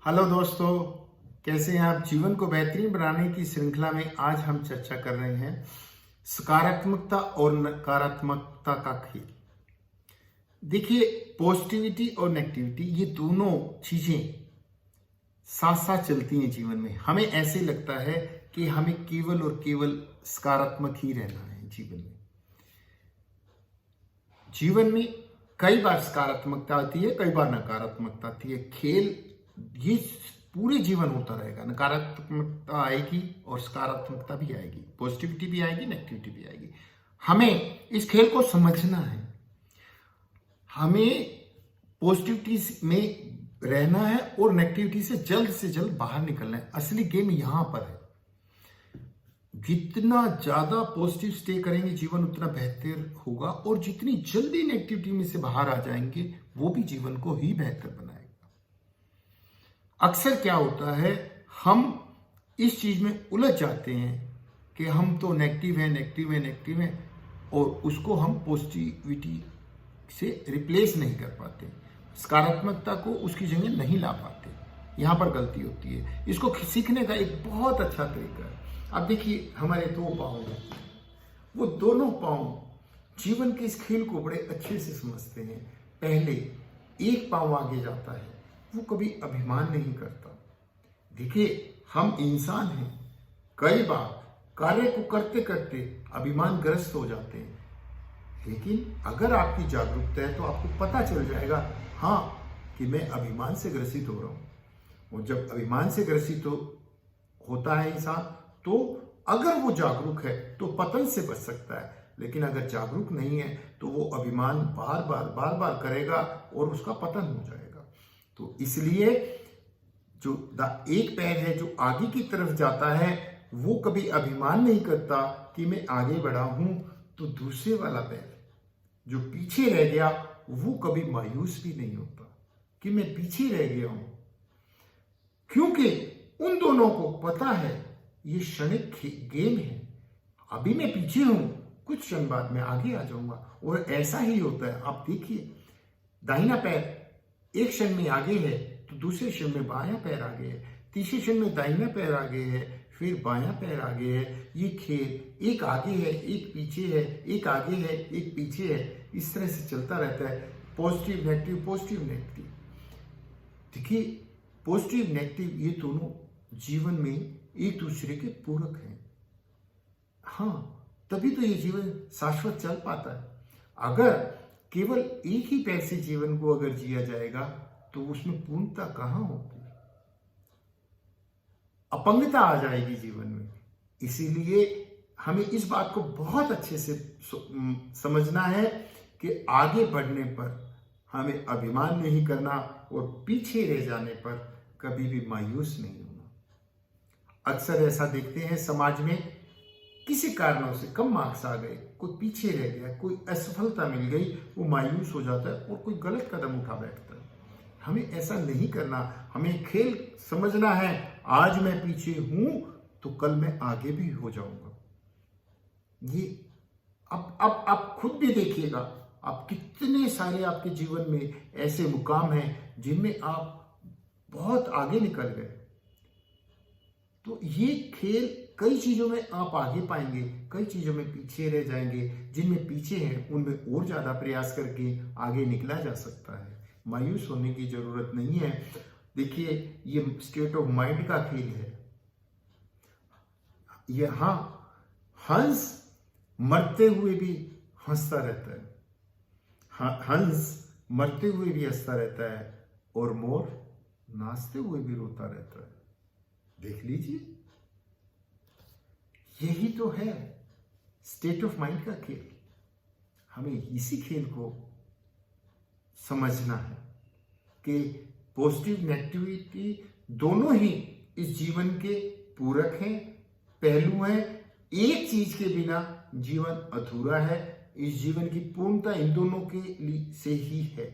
Hello दोस्तों, कैसे हैं आप। जीवन को बेहतरीन बनाने की श्रृंखला में आज हम चर्चा कर रहे हैं सकारात्मकता और नकारात्मकता का खेल। देखिए, पॉजिटिविटी और नेगेटिविटी ये दोनों चीजें साथ साथ चलती हैं जीवन में। हमें ऐसे लगता है कि हमें केवल और केवल सकारात्मक ही रहना है जीवन में। जीवन में कई बार सकारात्मकता आती है, कई बार नकारात्मकता आती है। खेल ये पूरे जीवन होता रहेगा। नकारात्मकता आएगी और सकारात्मकता भी आएगी, पॉजिटिविटी भी आएगी, नेगेटिविटी भी आएगी। हमें इस खेल को समझना है। हमें पॉजिटिविटी में रहना है और नेगेटिविटी से जल्द बाहर निकलना है। असली गेम यहां पर है। जितना ज्यादा पॉजिटिव स्टे करेंगे जीवन उतना बेहतर होगा, और जितनी जल्दी नेगेटिविटी में से बाहर आ जाएंगे वो भी जीवन को ही बेहतर बनाएगा। अक्सर क्या होता है, हम इस चीज में उलझ जाते हैं कि हम तो नेगेटिव है, और उसको हम पॉजिटिविटी से रिप्लेस नहीं कर पाते, सकारात्मकता को उसकी जगह नहीं ला पाते। यहां पर गलती होती है। इसको सीखने का एक बहुत अच्छा तरीका है। अब देखिए, हमारे दो पाँव हैं, वो दोनों पाँव जीवन के इस खेल को बड़े अच्छे से समझते हैं। पहले एक पाँव आगे जाता है, वो कभी अभिमान नहीं करता। देखिए, हम इंसान हैं, कई बार कार्य को करते करते अभिमान ग्रस्त हो जाते हैं, लेकिन अगर आपकी जागरूकता है तो आपको पता चल जाएगा हाँ कि मैं अभिमान से ग्रसित हो रहा हूं। और जब अभिमान से ग्रसित होता है इंसान, तो अगर वो जागरूक है तो पतन से बच सकता है, लेकिन अगर जागरूक नहीं है तो वो अभिमान बार बार करेगा और उसका पतन हो जाएगा। तो इसलिए जो एक पैर है जो आगे की तरफ जाता है, वो कभी अभिमान नहीं करता कि मैं आगे बढ़ा हूं। तो दूसरे वाला पैर जो पीछे रह गया, वो कभी मायूस भी नहीं होता कि मैं पीछे रह गया हूं, क्योंकि उन दोनों को पता है ये क्षणिक गेम है। अभी मैं पीछे हूं, कुछ क्षण बाद मैं आगे आ जाऊंगा। और ऐसा ही होता है। आप देखिए, दाहिना पैर एक क्षण में आगे है तो दूसरे क्षण में बायां पैर आगे है, तीसरे क्षण में दाहिना पैर आगे है, फिर बायां पैर आगे है। ये खेल एक आगे है, एक पीछे है, एक आगे है, एक पीछे है, इस तरह से चलता रहता है। Positive negative, positive negative. देखिए, पॉजिटिव नेगेटिव ये दोनों जीवन में एक दूसरे के पूरक हैं। हाँ, तभी तो ये जीवन शाश्वत चल पाता है। अगर केवल एक ही पैर से जीवन को अगर जिया जाएगा तो उसमें पूर्णता कहां होगी, अपंगता आ जाएगी जीवन में। इसीलिए हमें इस बात को बहुत अच्छे से समझना है कि आगे बढ़ने पर हमें अभिमान नहीं करना और पीछे रह जाने पर कभी भी मायूस नहीं होना। अक्सर ऐसा देखते हैं समाज में, किसी कारणों से कम मार्क्स आ गए, कोई पीछे रह गया, कोई असफलता मिल गई, वो मायूस हो जाता है और कोई गलत कदम उठा बैठता है। हमें ऐसा नहीं करना। हमें खेल समझना है। आज मैं पीछे हूं तो कल मैं आगे भी हो जाऊंगा। ये अब आप खुद भी देखिएगा, आप कितने सारे आपके जीवन में ऐसे मुकाम हैं जिनमें आप बहुत आगे निकल गए। तो ये खेल कई चीजों में आप आगे पाएंगे, कई चीजों में पीछे रह जाएंगे। जिनमें पीछे हैं उनमें और ज्यादा प्रयास करके आगे निकला जा सकता है। मायूस होने की जरूरत नहीं है। देखिए, ये स्टेट ऑफ माइंड का खेल है। यहां हंस मरते हुए भी हंसता रहता है, हंस मरते हुए भी हंसता रहता है, और मोर नाचते हुए भी रोता रहता है। देख लीजिए, यही तो है स्टेट ऑफ माइंड का खेल। हमें इसी खेल को समझना है कि पॉजिटिव नेगेटिविटी दोनों ही इस जीवन के पूरक हैं, पहलू हैं। एक चीज के बिना जीवन अधूरा है। इस जीवन की पूर्णता इन दोनों के लिए से ही है।